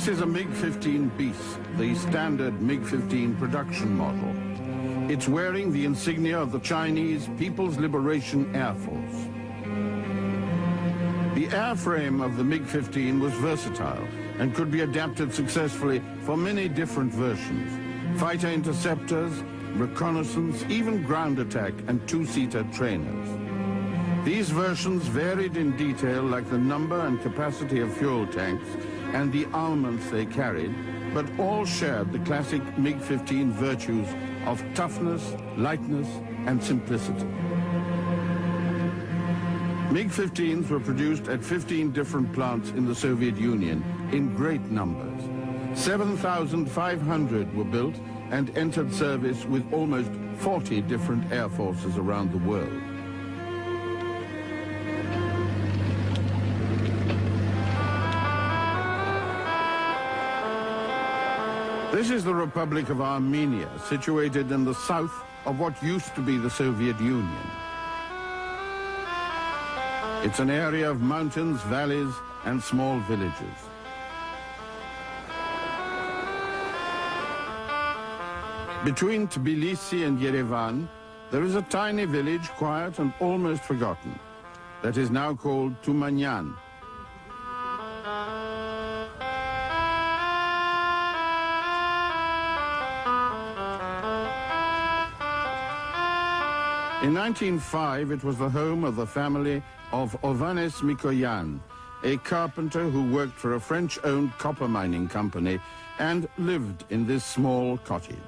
This is a MiG-15 Beast, the standard MiG-15 production model. It's wearing the insignia of the Chinese People's Liberation Air Force. The airframe of the MiG-15 was versatile and could be adapted successfully for many different versions: fighter interceptors, reconnaissance, even ground attack and two-seater trainers. These versions varied in detail, like the number and capacity of fuel tanks and the armaments they carried, but all shared the classic MiG-15 virtues of toughness, lightness, and simplicity. MiG-15s were produced at 15 different plants in the Soviet Union in great numbers. 7,500 were built and entered service with almost 40 different air forces around the world. This is the Republic of Armenia, situated in the south of what used to be the Soviet Union. It's an area of mountains, valleys, and small villages. Between Tbilisi and Yerevan, there is a tiny village, quiet and almost forgotten, that is now called Tumanyan. In 1905, it was the home of the family of Ovanes Mikoyan, a carpenter who worked for a French-owned copper mining company and lived in this small cottage.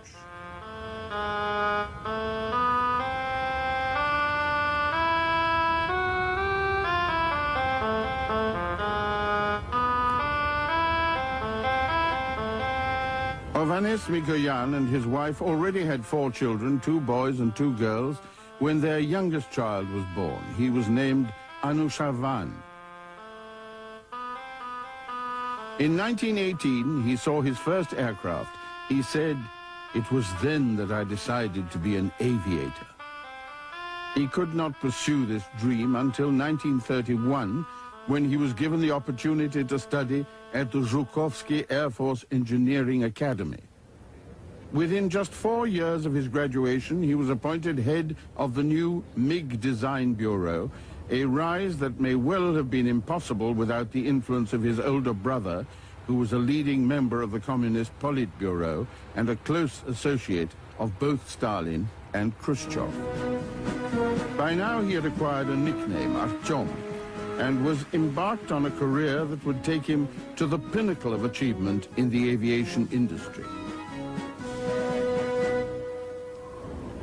Ovanes Mikoyan and his wife already had 4 children, 2 boys and 2 girls, when their youngest child was born. He was named Anushavan. In 1918, he saw his first aircraft. He said, "It was then that I decided to be an aviator." He could not pursue this dream until 1931, when he was given the opportunity to study at the Zhukovsky Air Force Engineering Academy. Within just 4 years of his graduation, he was appointed head of the new MiG Design Bureau, a rise that may well have been impossible without the influence of his older brother, who was a leading member of the Communist Politburo and a close associate of both Stalin and Khrushchev. By now he had acquired a nickname, Artyom, and was embarked on a career that would take him to the pinnacle of achievement in the aviation industry.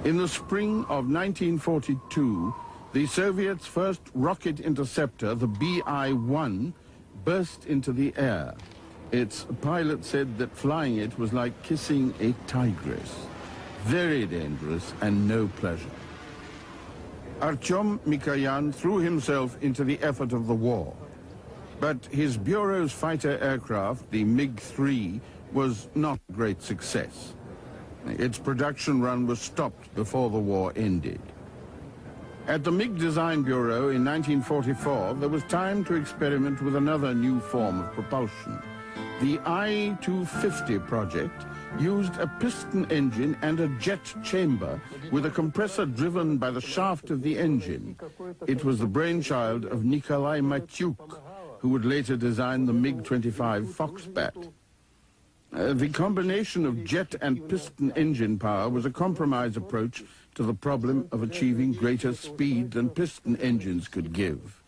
In the spring of 1942, the Soviets' first rocket interceptor, the BI-1, burst into the air. Its pilot said that flying it was like kissing a tigress. Very dangerous and no pleasure. Artyom Mikoyan threw himself into the effort of the war. But his bureau's fighter aircraft, the MiG-3, was not a great success. Its production run was stopped before the war ended. At the MiG Design Bureau in 1944, there was time to experiment with another new form of propulsion. The I-250 project used a piston engine and a jet chamber with a compressor driven by the shaft of the engine. It was the brainchild of Nikolai Matyuk, who would later design the MiG-25 Foxbat. The combination of jet and piston engine power was a compromise approach to the problem of achieving greater speed than piston engines could give.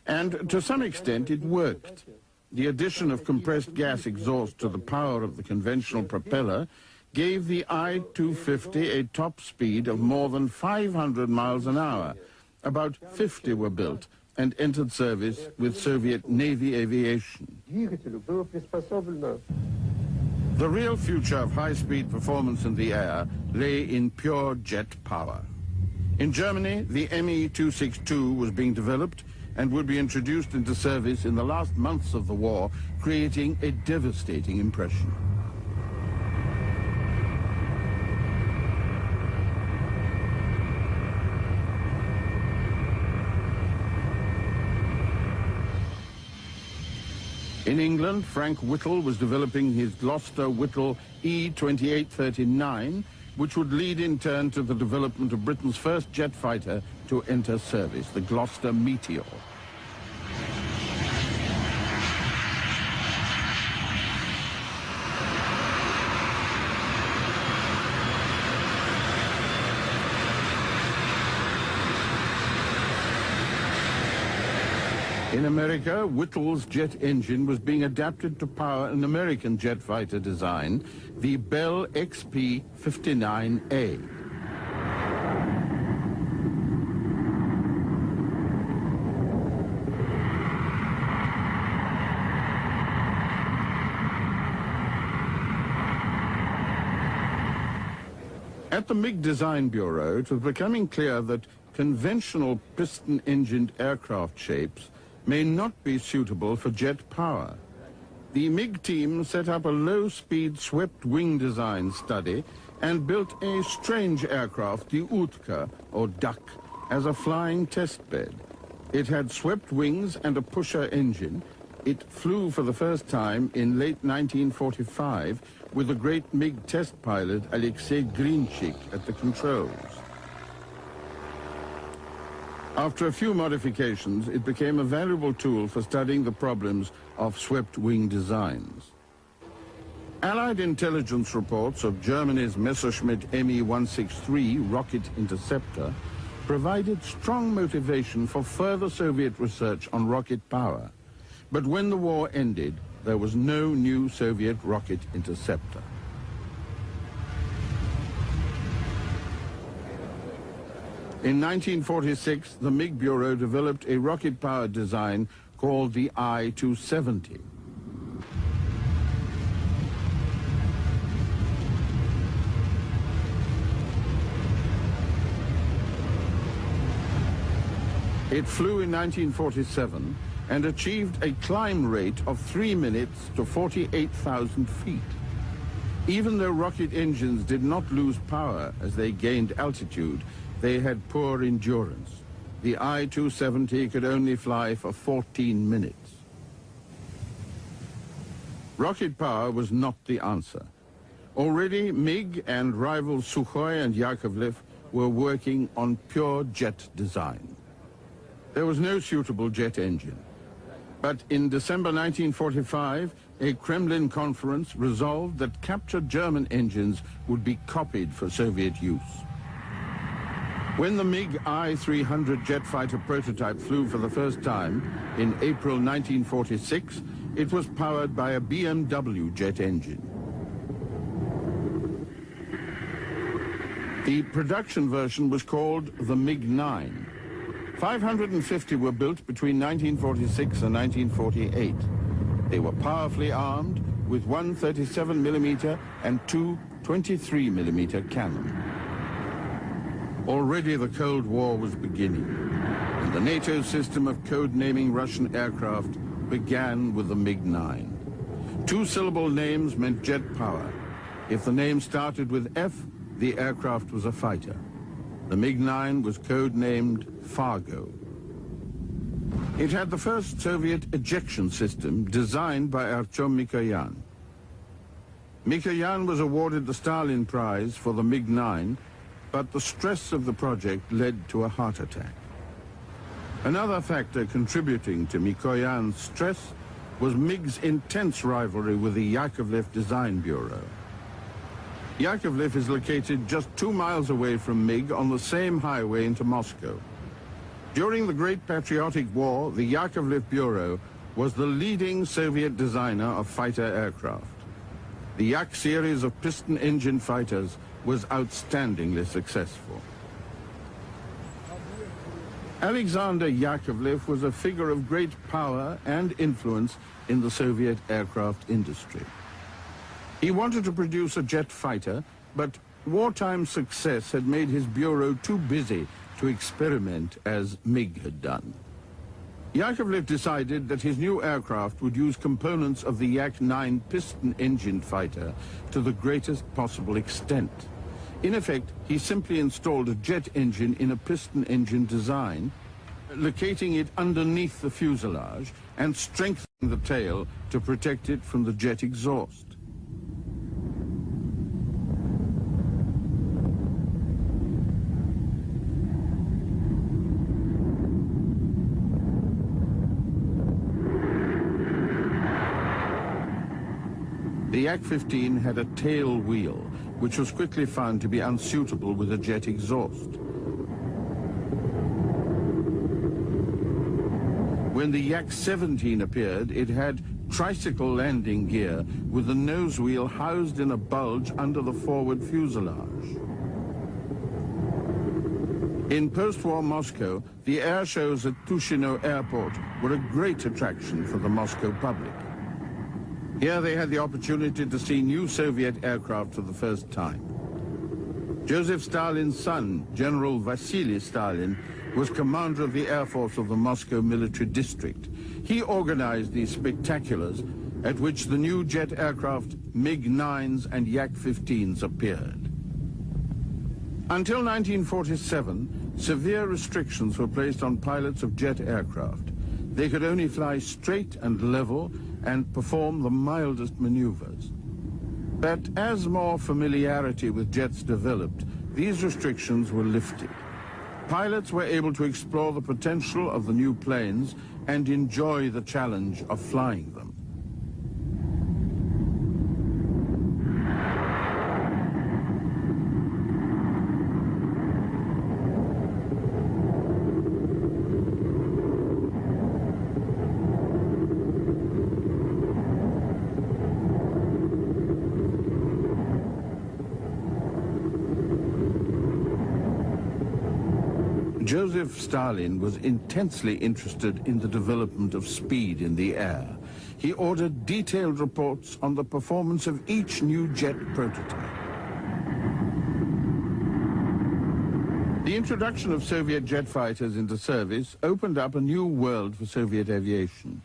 And to some extent it worked. The addition of compressed gas exhaust to the power of the conventional propeller gave the I-250 a top speed of more than 500 miles an hour. About 50 were built and entered service with Soviet Navy aviation. The real future of high-speed performance in the air lay in pure jet power. In Germany, the Me-262 was being developed and would be introduced into service in the last months of the war, creating a devastating impression. In England, Frank Whittle was developing his Gloucester-Whittle E-2839, which would lead in turn to the development of Britain's first jet fighter to enter service, the Gloucester Meteor. In America, Whittle's jet engine was being adapted to power an American jet fighter design, the Bell XP-59A. At the MiG Design Bureau, it was becoming clear that conventional piston-engined aircraft shapes may not be suitable for jet power. The MiG team set up a low-speed swept-wing design study and built a strange aircraft, the Utka, or Duck, as a flying test bed. It had swept wings and a pusher engine. It flew for the first time in late 1945 with the great MiG test pilot Alexei Grinchik at the controls. After a few modifications, it became a valuable tool for studying the problems of swept-wing designs. Allied intelligence reports of Germany's Messerschmitt Me-163 rocket interceptor provided strong motivation for further Soviet research on rocket power. But when the war ended, there was no new Soviet rocket interceptor. In 1946, the MiG Bureau developed a rocket-powered design called the I-270. It flew in 1947 and achieved a climb rate of 3 minutes to 48,000 feet. Even though rocket engines did not lose power as they gained altitude, they had poor endurance. The I-270 could only fly for 14 minutes. Rocket power was not the answer. Already, MiG and rivals Sukhoi and Yakovlev were working on pure jet design. There was no suitable jet engine. But in December 1945, a Kremlin conference resolved that captured German engines would be copied for Soviet use. When the MiG I-300 jet fighter prototype flew for the first time in April 1946, it was powered by a BMW jet engine. The production version was called the MiG-9. 550 were built between 1946 and 1948. They were powerfully armed with one 37mm and two 23mm cannon. Already the Cold War was beginning, and the NATO system of code-naming Russian aircraft began with the MiG-9. Two-syllable names meant jet power. If the name started with F, the aircraft was a fighter. The MiG-9 was code-named Fargo. It had the first Soviet ejection system designed by Artyom Mikoyan. Mikoyan was awarded the Stalin Prize for the MiG-9, but the stress of the project led to a heart attack. Another factor contributing to Mikoyan's stress was MiG's intense rivalry with the Yakovlev Design Bureau. Yakovlev is located just 2 miles away from MiG on the same highway into Moscow. During the Great Patriotic War, the Yakovlev Bureau was the leading Soviet designer of fighter aircraft. The Yak series of piston-engine fighters was outstandingly successful. Alexander Yakovlev was a figure of great power and influence in the Soviet aircraft industry. He wanted to produce a jet fighter, but wartime success had made his bureau too busy to experiment as MiG had done. Yakovlev decided that his new aircraft would use components of the Yak-9 piston-engine fighter to the greatest possible extent. In effect, he simply installed a jet engine in a piston engine design, locating it underneath the fuselage and strengthening the tail to protect it from the jet exhaust. The Yak-15 had a tail wheel, which was quickly found to be unsuitable with a jet exhaust. When the Yak-17 appeared, it had tricycle landing gear with the nose wheel housed in a bulge under the forward fuselage. In post-war Moscow, the air shows at Tushino Airport were a great attraction for the Moscow public. Here they had the opportunity to see new Soviet aircraft for the first time. Joseph Stalin's son, General Vasily Stalin, was commander of the Air Force of the Moscow Military District. He organized these spectaculars at which the new jet aircraft MiG-9s and Yak-15s appeared. Until 1947, severe restrictions were placed on pilots of jet aircraft. They could only fly straight and level and perform the mildest maneuvers. But as more familiarity with jets developed, these restrictions were lifted. Pilots were able to explore the potential of the new planes and enjoy the challenge of flying them. Joseph Stalin was intensely interested in the development of speed in the air. He ordered detailed reports on the performance of each new jet prototype. The introduction of Soviet jet fighters into service opened up a new world for Soviet aviation.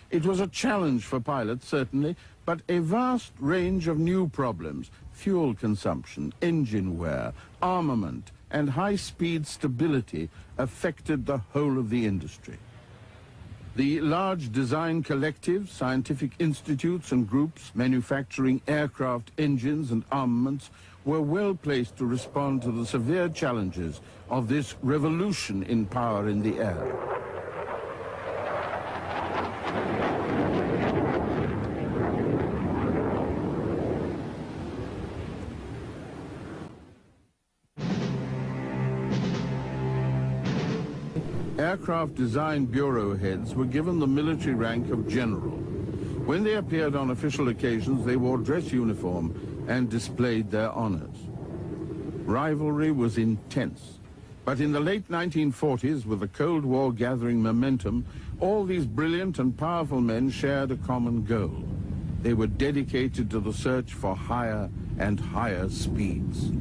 It was a challenge for pilots, certainly, but a vast range of new problems: fuel consumption, engine wear, armament, and high-speed stability affected the whole of the industry. The large design collectives, scientific institutes and groups manufacturing aircraft engines and armaments were well placed to respond to the severe challenges of this revolution in power in the air. Aircraft design bureau heads were given the military rank of general. When they appeared on official occasions, they wore dress uniform and displayed their honors. Rivalry was intense, but in the late 1940s, with the Cold War gathering momentum, all these brilliant and powerful men shared a common goal. They were dedicated to the search for higher and higher speeds.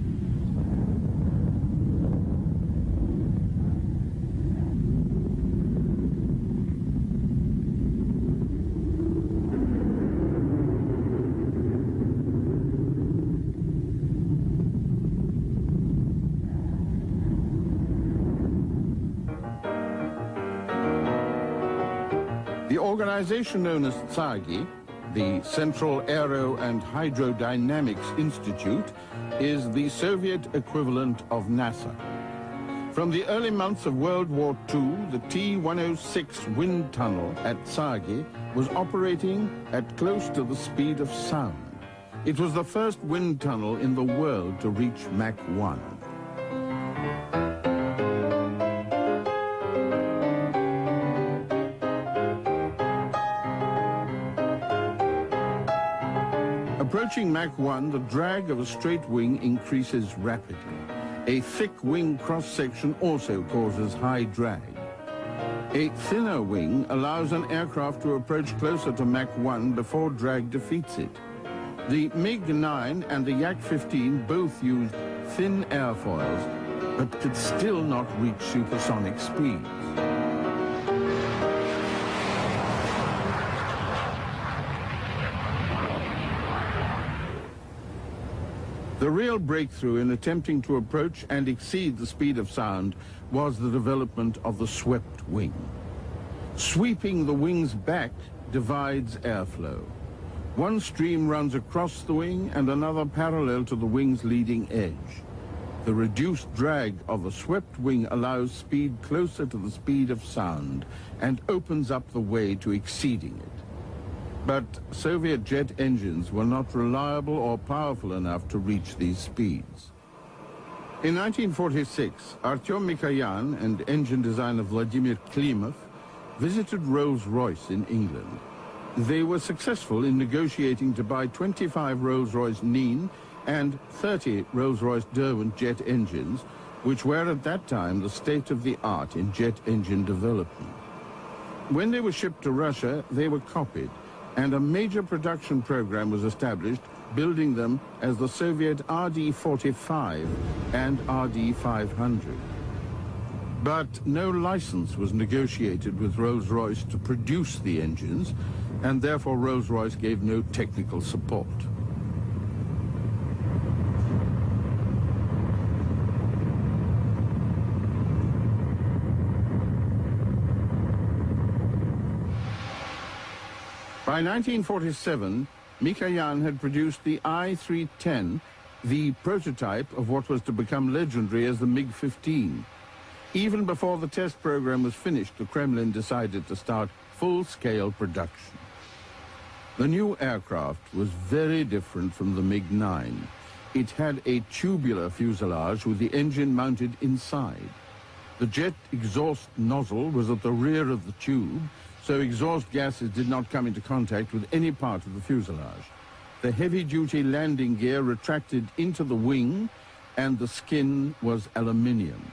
The organization known as TSAGI, the Central Aero and Hydrodynamics Institute, is the Soviet equivalent of NASA. From the early months of World War II, the T-106 wind tunnel at TSAGI was operating at close to the speed of sound. It was the first wind tunnel in the world to reach Mach 1. Approaching Mach 1, the drag of a straight wing increases rapidly. A thick wing cross-section also causes high drag. A thinner wing allows an aircraft to approach closer to Mach 1 before drag defeats it. The MiG-9 and the Yak-15 both used thin airfoils, but could still not reach supersonic speeds. The real breakthrough in attempting to approach and exceed the speed of sound was the development of the swept wing. Sweeping the wings back divides airflow. One stream runs across the wing and another parallel to the wing's leading edge. The reduced drag of a swept wing allows speed closer to the speed of sound and opens up the way to exceeding it. But Soviet jet engines were not reliable or powerful enough to reach these speeds. In 1946, Artyom Mikoyan and engine designer Vladimir Klimov visited Rolls-Royce in England. They were successful in negotiating to buy 25 Rolls-Royce Nene and 30 Rolls-Royce Derwent jet engines, which were at that time the state-of-the-art in jet engine development. When they were shipped to Russia, they were copied, and a major production program was established, building them as the Soviet RD-45 and RD-500. But no license was negotiated with Rolls-Royce to produce the engines, and therefore Rolls-Royce gave no technical support. By 1947, Mikoyan had produced the I-310, the prototype of what was to become legendary as the MiG-15. Even before the test program was finished, the Kremlin decided to start full-scale production. The new aircraft was very different from the MiG-9. It had a tubular fuselage with the engine mounted inside. The jet exhaust nozzle was at the rear of the tube, so exhaust gases did not come into contact with any part of the fuselage. The heavy-duty landing gear retracted into the wing, and the skin was aluminium.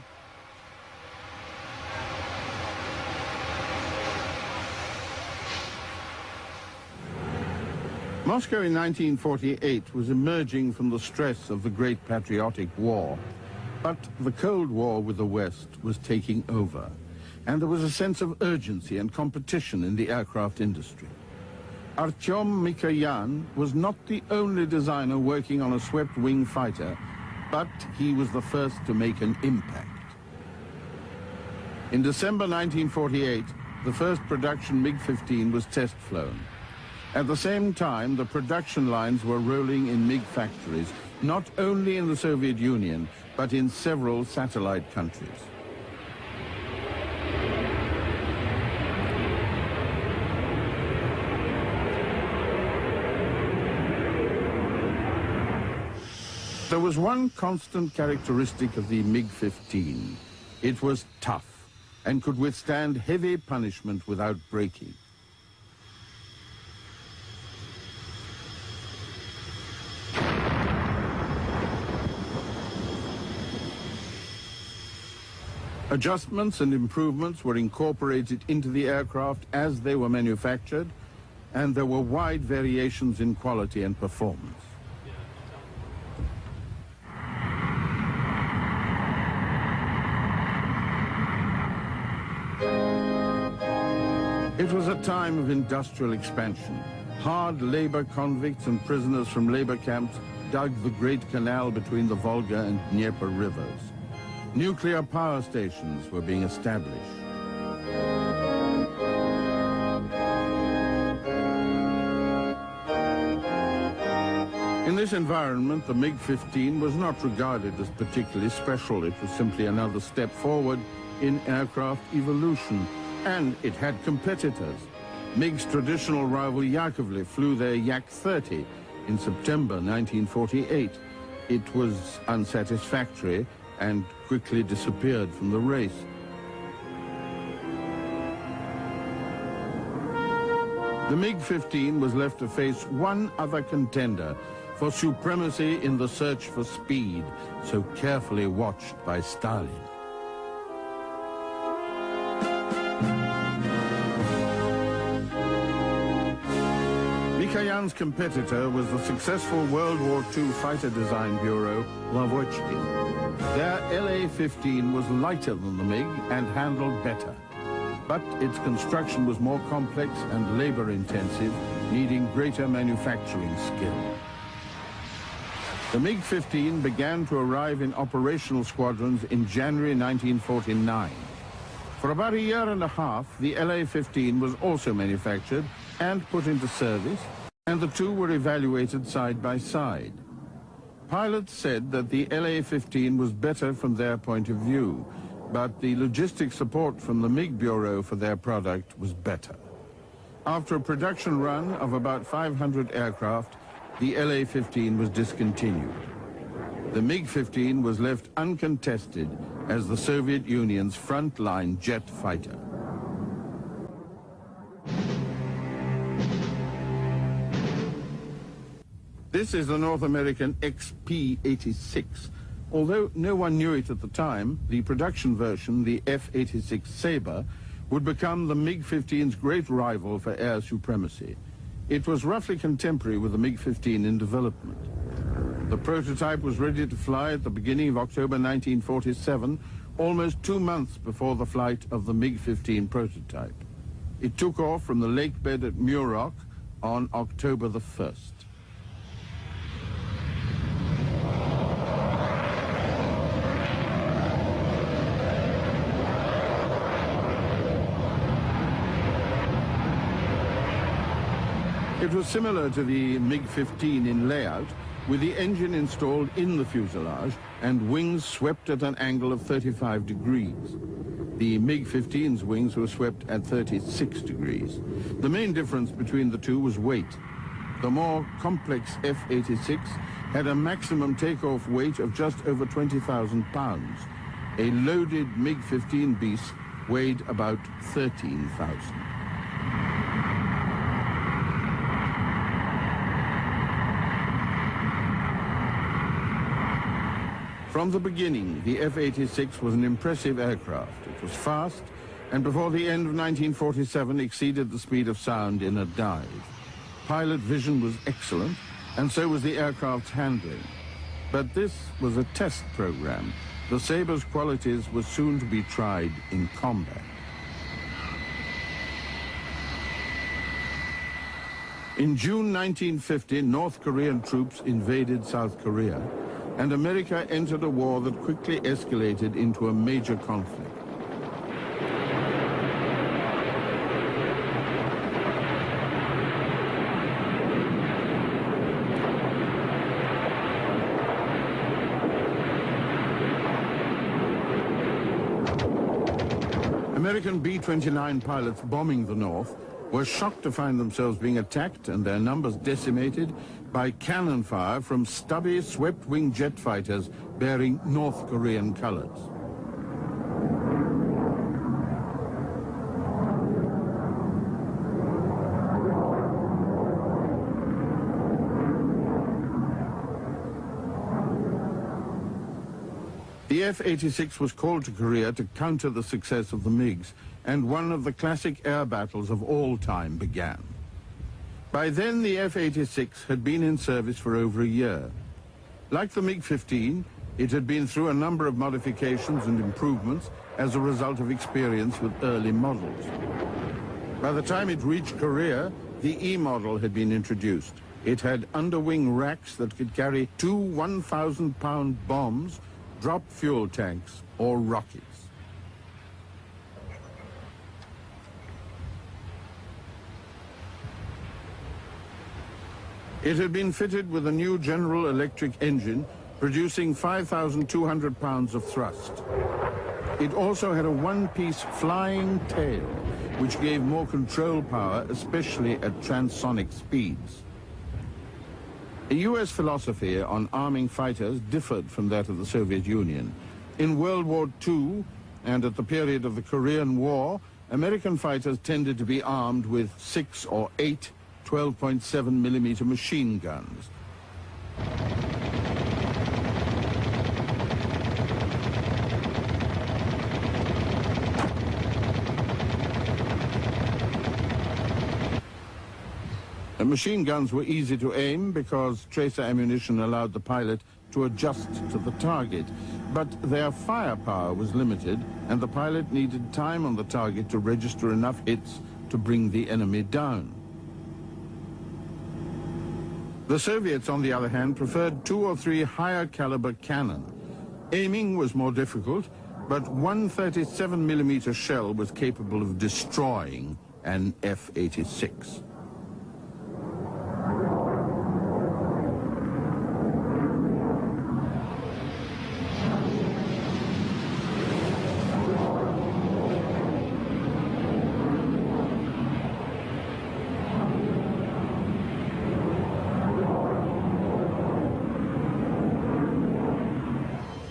Moscow in 1948 was emerging from the stress of the Great Patriotic War, but the Cold War with the West was taking over, and there was a sense of urgency and competition in the aircraft industry. Artyom Mikoyan was not the only designer working on a swept-wing fighter, but he was the first to make an impact. In December 1948, the first production MiG-15 was test-flown. At the same time, the production lines were rolling in MiG factories, not only in the Soviet Union, but in several satellite countries. There was one constant characteristic of the MiG-15. It was tough and could withstand heavy punishment without breaking. Adjustments and improvements were incorporated into the aircraft as they were manufactured, and there were wide variations in quality and performance. It was a time of industrial expansion. Hard labor convicts and prisoners from labor camps dug the Great Canal between the Volga and Dnieper rivers. Nuclear power stations were being established. In this environment, the MiG-15 was not regarded as particularly special. It was simply another step forward in aircraft evolution, and it had competitors. MiG's traditional rival Yakovlev flew their Yak-30 in September 1948. It was unsatisfactory and quickly disappeared from the race. The MiG-15 was left to face one other contender for supremacy in the search for speed, so carefully watched by Stalin. Mikoyan's competitor was the successful World War II fighter design bureau, Lavochkin. Their LA-15 was lighter than the MiG and handled better, but its construction was more complex and labor-intensive, needing greater manufacturing skill. The MiG-15 began to arrive in operational squadrons in January 1949. For about a year and a half, the LA-15 was also manufactured, and put into service, and the two were evaluated side by side. Pilots said that the LA-15 was better from their point of view, but the logistic support from the MiG Bureau for their product was better. After a production run of about 500 aircraft, the LA-15 was discontinued. The MiG-15 was left uncontested as the Soviet Union's frontline jet fighter. This is the North American XP-86. Although no one knew it at the time, the production version, the F-86 Sabre, would become the MiG-15's great rival for air supremacy. It was roughly contemporary with the MiG-15 in development. The prototype was ready to fly at the beginning of October 1947, almost 2 months before the flight of the MiG-15 prototype. It took off from the lake bed at Muroc on October the 1st. It was similar to the MiG-15 in layout, with the engine installed in the fuselage and wings swept at an angle of 35 degrees. The MiG-15's wings were swept at 36 degrees. The main difference between the two was weight. The more complex F-86 had a maximum takeoff weight of just over 20,000 pounds. A loaded MiG-15 beast weighed about 13,000. From the beginning, the F-86 was an impressive aircraft. It was fast, and before the end of 1947 exceeded the speed of sound in a dive. Pilot vision was excellent, and so was the aircraft's handling. But this was a test program. The Sabre's qualities were soon to be tried in combat. In June 1950, North Korean troops invaded South Korea, and America entered a war that quickly escalated into a major conflict. American B-29 pilots bombing the North were shocked to find themselves being attacked and their numbers decimated by cannon fire from stubby, swept-wing jet fighters bearing North Korean colors. The F-86 was called to Korea to counter the success of the MiGs, and one of the classic air battles of all time began. By then, the F-86 had been in service for over a year. Like the MiG-15, it had been through a number of modifications and improvements as a result of experience with early models. By the time it reached Korea, the E model had been introduced. It had underwing racks that could carry 2 1,000-pound bombs, drop fuel tanks, or rockets. It had been fitted with a new General Electric engine, producing 5,200 pounds of thrust. It also had a one-piece flying tail, which gave more control power, especially at transonic speeds. The U.S. philosophy on arming fighters differed from that of the Soviet Union. In World War II, and at the period of the Korean War, American fighters tended to be armed with 6 or 8 12.7mm machine guns. The machine guns were easy to aim because tracer ammunition allowed the pilot to adjust to the target, but their firepower was limited, and the pilot needed time on the target to register enough hits to bring the enemy down. The Soviets, on the other hand, preferred 2 or 3 higher caliber cannon. Aiming was more difficult, but one 37mm shell was capable of destroying an F-86.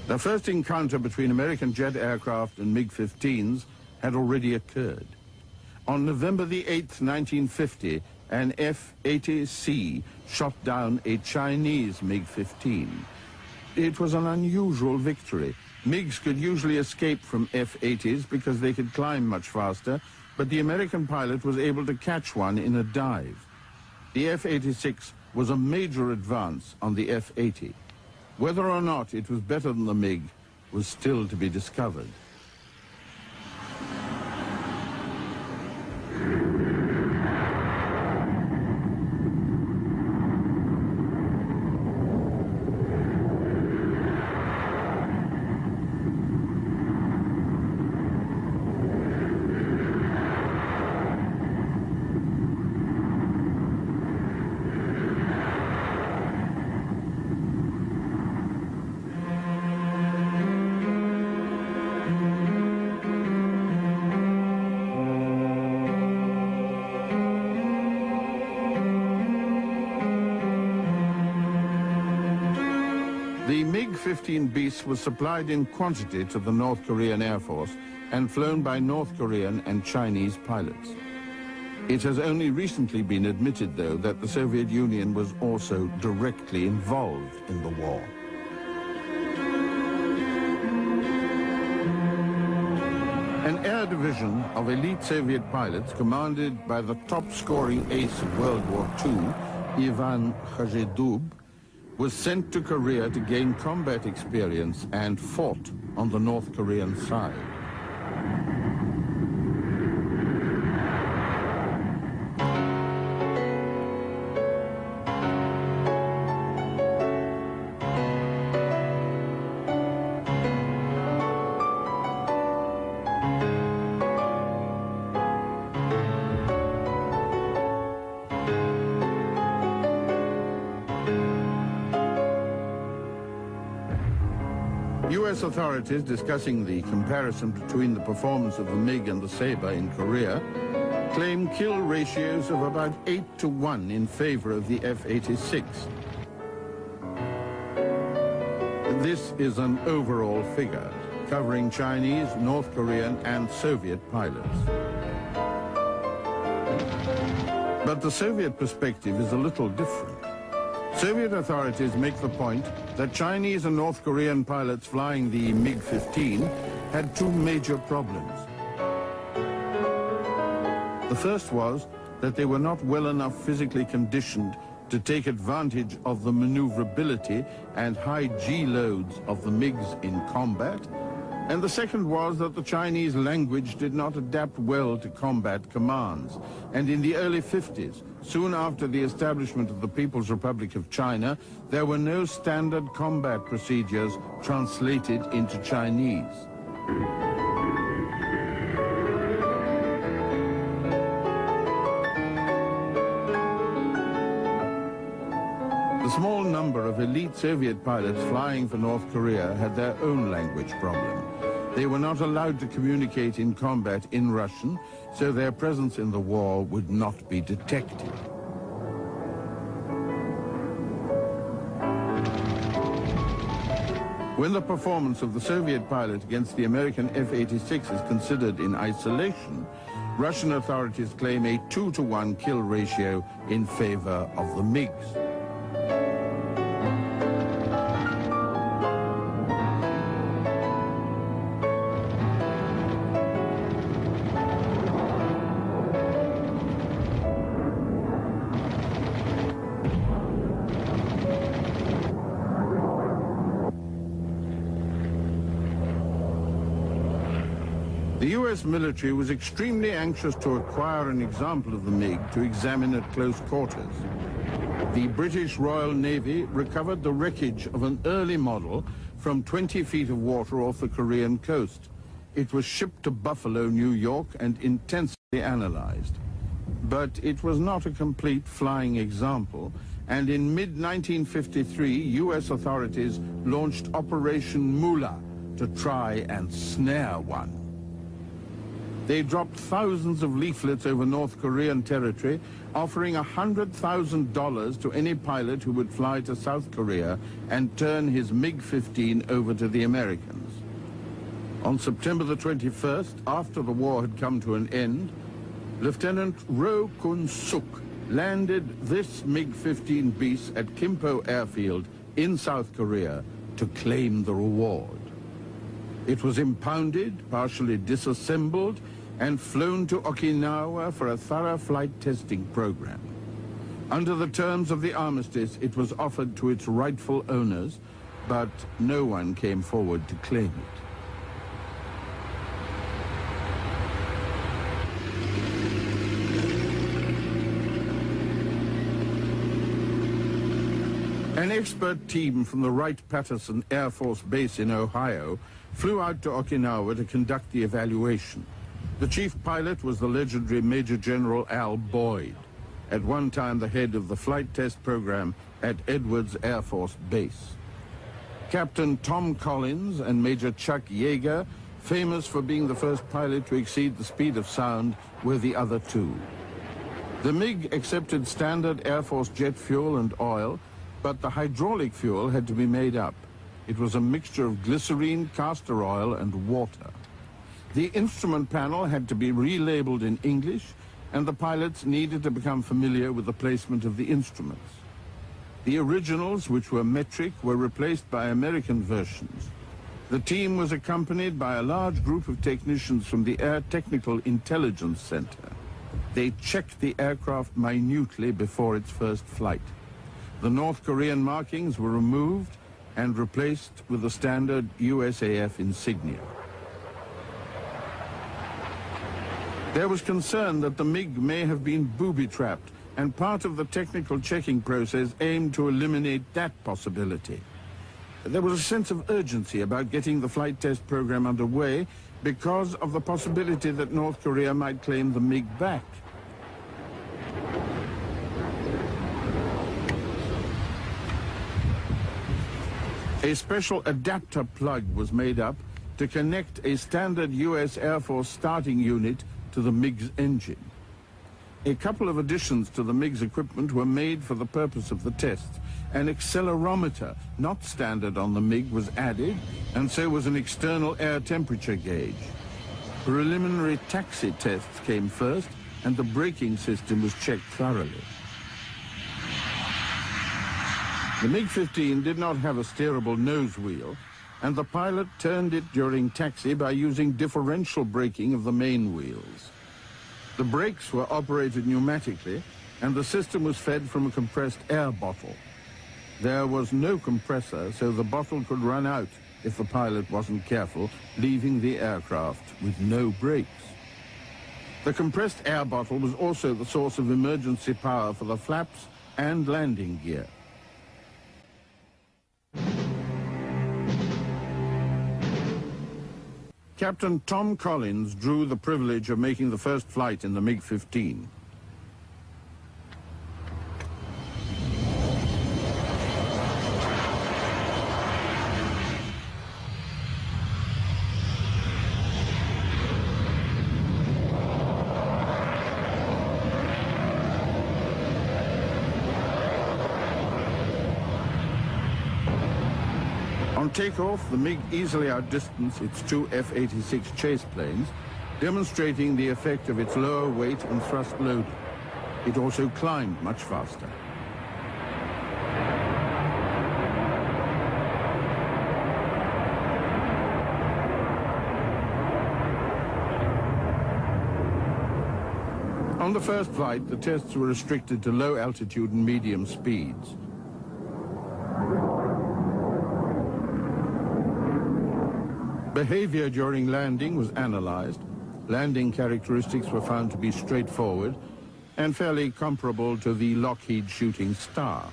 The first encounter between American jet aircraft and MiG-15s had already occurred. On November the 8th, 1950, an F-80C shot down a Chinese MiG-15. It was an unusual victory. MiGs could usually escape from F-80s because they could climb much faster, but the American pilot was able to catch one in a dive. The F-86 was a major advance on the F-80. Whether or not it was better than the MiG was still to be discovered. The MiG-15 Beast was supplied in quantity to the North Korean Air Force and flown by North Korean and Chinese pilots. It has only recently been admitted, though, that the Soviet Union was also directly involved in the war. An air division of elite Soviet pilots, commanded by the top-scoring ace of World War II, Ivan Khazhedub, was sent to Korea to gain combat experience and fought on the North Korean side. U.S. authorities, discussing the comparison between the performance of the MiG and the Sabre in Korea, claim kill ratios of about 8-to-1 in favor of the F-86. This is an overall figure, covering Chinese, North Korean, and Soviet pilots. But the Soviet perspective is a little different. Soviet authorities make the point that Chinese and North Korean pilots flying the MiG-15 had two major problems. The first was that they were not well enough physically conditioned to take advantage of the maneuverability and high G loads of the MiGs in combat. And the second was that the Chinese language did not adapt well to combat commands. And in the early 50s, soon after the establishment of the People's Republic of China, there were no standard combat procedures translated into Chinese. The small number of elite Soviet pilots flying for North Korea had their own language problem. They were not allowed to communicate in combat in Russian, so their presence in the war would not be detected. When the performance of the Soviet pilot against the American F-86 is considered in isolation, Russian authorities claim a 2-to-1 kill ratio in favor of the MiGs. The U.S. military was extremely anxious to acquire an example of the MiG to examine at close quarters. The British Royal Navy recovered the wreckage of an early model from 20 feet of water off the Korean coast. It was shipped to Buffalo, New York, and intensely analyzed. But it was not a complete flying example, and in mid-1953, U.S. authorities launched Operation Moolah to try and snare one. They dropped thousands of leaflets over North Korean territory, offering $100,000 to any pilot who would fly to South Korea and turn his MiG-15 over to the Americans. On September the 21st, after the war had come to an end, Lieutenant Roh Kun-suk landed this MiG-15 beast at Kimpo Airfield in South Korea to claim the reward. It was impounded, partially disassembled, and flown to Okinawa for a thorough flight testing program. Under the terms of the armistice, it was offered to its rightful owners, but no one came forward to claim it. An expert team from the Wright-Patterson Air Force Base in Ohio flew out to Okinawa to conduct the evaluation. The chief pilot was the legendary Major General Al Boyd, at one time the head of the flight test program at Edwards Air Force Base. Captain Tom Collins and Major Chuck Yeager, famous for being the first pilot to exceed the speed of sound, were the other two. The MiG accepted standard Air Force jet fuel and oil, but the hydraulic fuel had to be made up. It was a mixture of glycerine, castor oil, and water. The instrument panel had to be relabeled in English, and the pilots needed to become familiar with the placement of the instruments. The originals, which were metric, were replaced by American versions. The team was accompanied by a large group of technicians from the Air Technical Intelligence Center. They checked the aircraft minutely before its first flight. The North Korean markings were removed and replaced with the standard USAF insignia. There was concern that the MiG may have been booby-trapped, and part of the technical checking process aimed to eliminate that possibility. There was a sense of urgency about getting the flight test program underway because of the possibility that North Korea might claim the MiG back. A special adapter plug was made up to connect a standard U.S. Air Force starting unit to the MiG's engine. A couple of additions to the MiG's equipment were made for the purpose of the test. An accelerometer, not standard on the MiG, was added, and so was an external air temperature gauge. Preliminary taxi tests came first, and the braking system was checked thoroughly. The MiG-15 did not have a steerable nose wheel, and the pilot turned it during taxi by using differential braking of the main wheels. The brakes were operated pneumatically, and the system was fed from a compressed air bottle. There was no compressor, so the bottle could run out if the pilot wasn't careful, leaving the aircraft with no brakes. The compressed air bottle was also the source of emergency power for the flaps and landing gear. Captain Tom Collins drew the privilege of making the first flight in the MiG-15. On takeoff, the MiG easily outdistanced its two F-86 chase planes, demonstrating the effect of its lower weight and thrust loading. It also climbed much faster. On the first flight, the tests were restricted to low altitude and medium speeds. Behavior during landing was analyzed. Landing characteristics were found to be straightforward and fairly comparable to the Lockheed Shooting Star.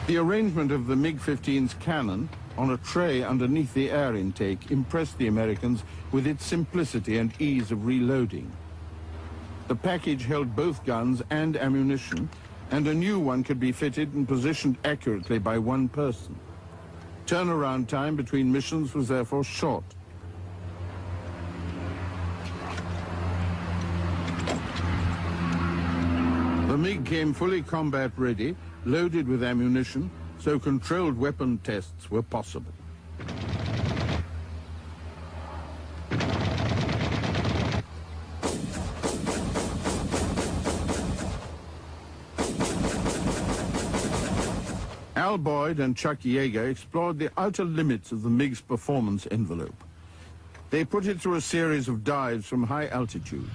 The arrangement of the MiG-15's cannon on a tray underneath the air intake impressed the Americans with its simplicity and ease of reloading. The package held both guns and ammunition, and a new one could be fitted and positioned accurately by one person. Turnaround time between missions was therefore short. The MiG came fully combat ready, loaded with ammunition, so controlled weapon tests were possible. Al Boyd and Chuck Yeager explored the outer limits of the MiG's performance envelope. They put it through a series of dives from high altitude.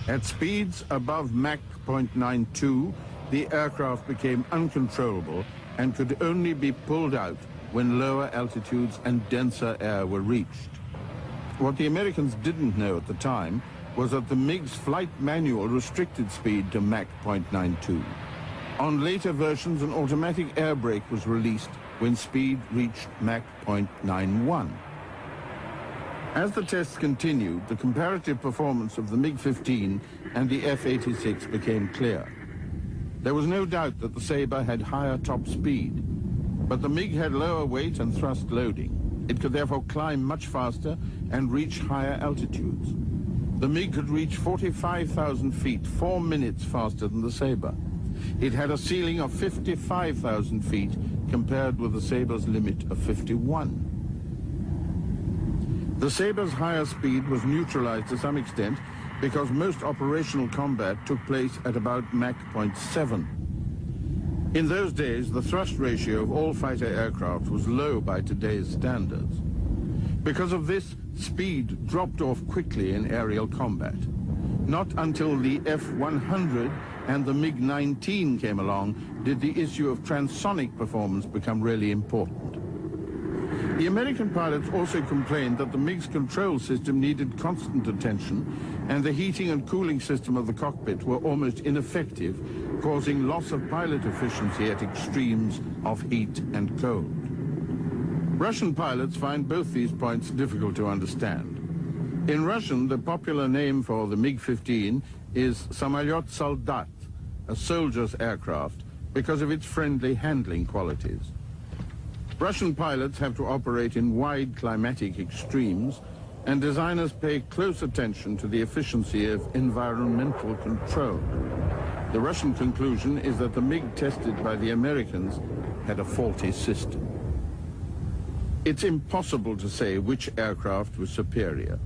At speeds above Mach 0.92, the aircraft became uncontrollable and could only be pulled out when lower altitudes and denser air were reached. What the Americans didn't know at the time was that the MiG's flight manual restricted speed to Mach 0.92. On later versions, an automatic air brake was released when speed reached Mach 0.91. As the tests continued, the comparative performance of the MiG-15 and the F-86 became clear. There was no doubt that the Sabre had higher top speed, but the MiG had lower weight and thrust loading. It could therefore climb much faster and reach higher altitudes. The MiG could reach 45,000 feet, 4 minutes faster than the Sabre. It had a ceiling of 55,000 feet compared with the Sabre's limit of 51. The Sabre's higher speed was neutralized to some extent because most operational combat took place at about Mach 0.7. In those days, the thrust ratio of all fighter aircraft was low by today's standards. Because of this, speed dropped off quickly in aerial combat. Not until the F-100 and the MiG-19 came along did the issue of transonic performance become really important. The American pilots also complained that the MiG's control system needed constant attention and the heating and cooling system of the cockpit were almost ineffective, causing loss of pilot efficiency at extremes of heat and cold. Russian pilots find both these points difficult to understand. In Russian, the popular name for the MiG-15 is Samolyot Soldat, a soldier's aircraft, because of its friendly handling qualities. Russian pilots have to operate in wide climatic extremes, and designers pay close attention to the efficiency of environmental control. The Russian conclusion is that the MiG tested by the Americans had a faulty system. It's impossible to say which aircraft was superior.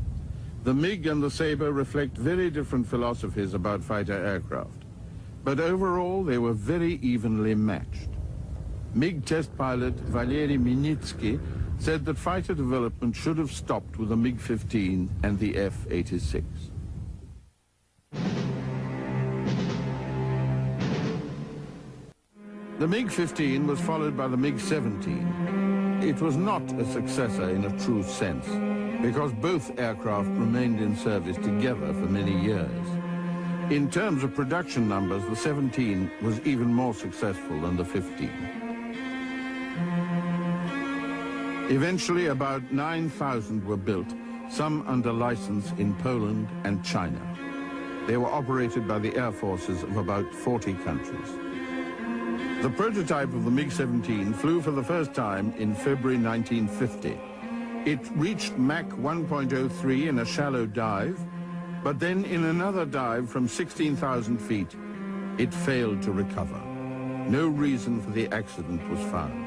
The MiG and the Sabre reflect very different philosophies about fighter aircraft, but overall they were very evenly matched. MiG test pilot Valery Minitsky said that fighter development should have stopped with the MiG-15 and the F-86. The MiG-15 was followed by the MiG-17. It was not a successor in a true sense, because both aircraft remained in service together for many years. In terms of production numbers, the 17 was even more successful than the 15. Eventually, about 9,000 were built, some under license in Poland and China. They were operated by the air forces of about 40 countries. The prototype of the MiG-17 flew for the first time in February 1950. It reached Mach 1.03 in a shallow dive, but then in another dive from 16,000 feet, it failed to recover. No reason for the accident was found.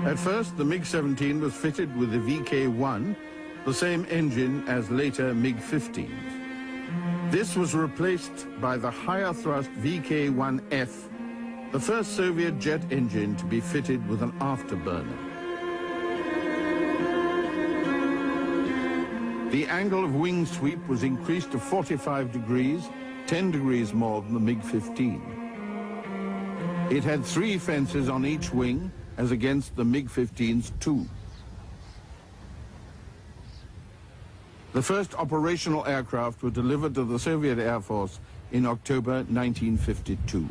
At first, the MiG-17 was fitted with the VK-1, the same engine as later MiG-15s. This was replaced by the higher thrust VK-1F, the first Soviet jet engine to be fitted with an afterburner. The angle of wing sweep was increased to 45 degrees, 10 degrees more than the MiG-15. It had 3 fences on each wing, as against the MiG-15's 2. The first operational aircraft were delivered to the Soviet Air Force in October 1952.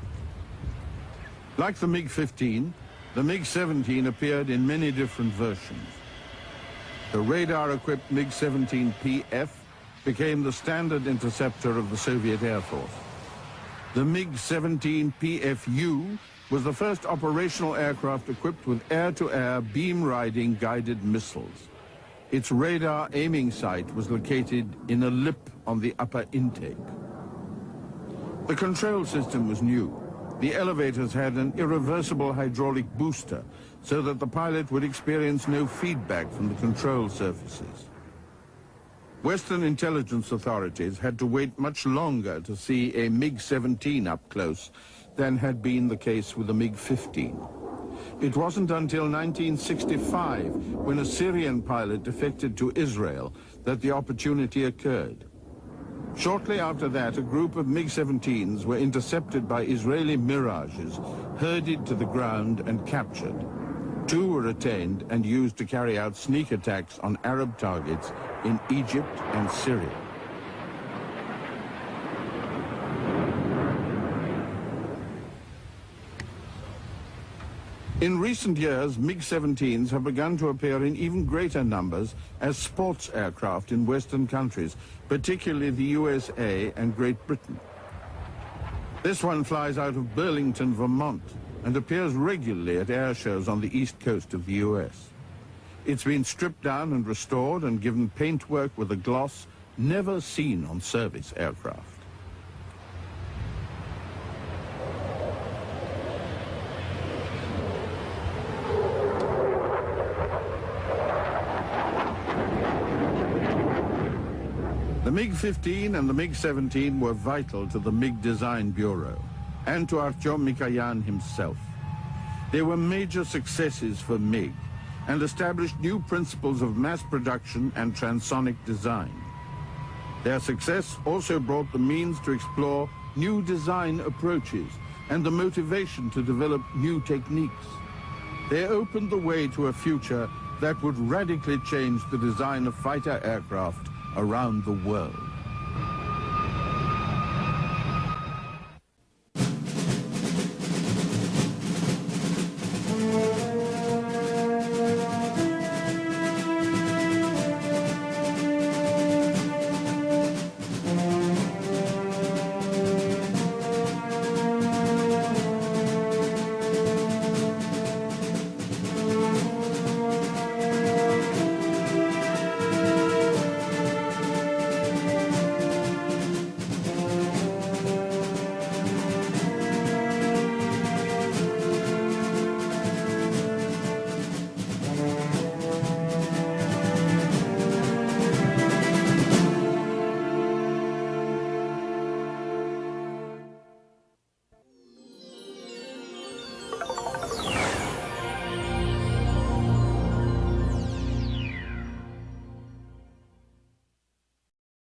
Like the MiG-15, the MiG-17 appeared in many different versions. The radar-equipped MiG-17PF became the standard interceptor of the Soviet Air Force. The MiG-17PFU was the first operational aircraft equipped with air-to-air beam-riding guided missiles. Its radar aiming site was located in a lip on the upper intake. The control system was new. The elevators had an irreversible hydraulic booster so that the pilot would experience no feedback from the control surfaces. Western intelligence authorities had to wait much longer to see a MiG-17 up close than had been the case with the MiG-15. It wasn't until 1965, when a Syrian pilot defected to Israel, that the opportunity occurred. Shortly after that, a group of MiG-17s were intercepted by Israeli Mirages, herded to the ground and captured. 2 were retained and used to carry out sneak attacks on Arab targets in Egypt and Syria. In recent years, MiG-17s have begun to appear in even greater numbers as sports aircraft in Western countries, particularly the USA and Great Britain. This one flies out of Burlington, Vermont, and appears regularly at air shows on the east coast of the US. It's been stripped down and restored and given paintwork with a gloss never seen on service aircraft. The MiG-15 and the MiG-17 were vital to the MiG Design Bureau and to Artyom Mikoyan himself. They were major successes for MiG and established new principles of mass production and transonic design. Their success also brought the means to explore new design approaches and the motivation to develop new techniques. They opened the way to a future that would radically change the design of fighter aircraft around the world.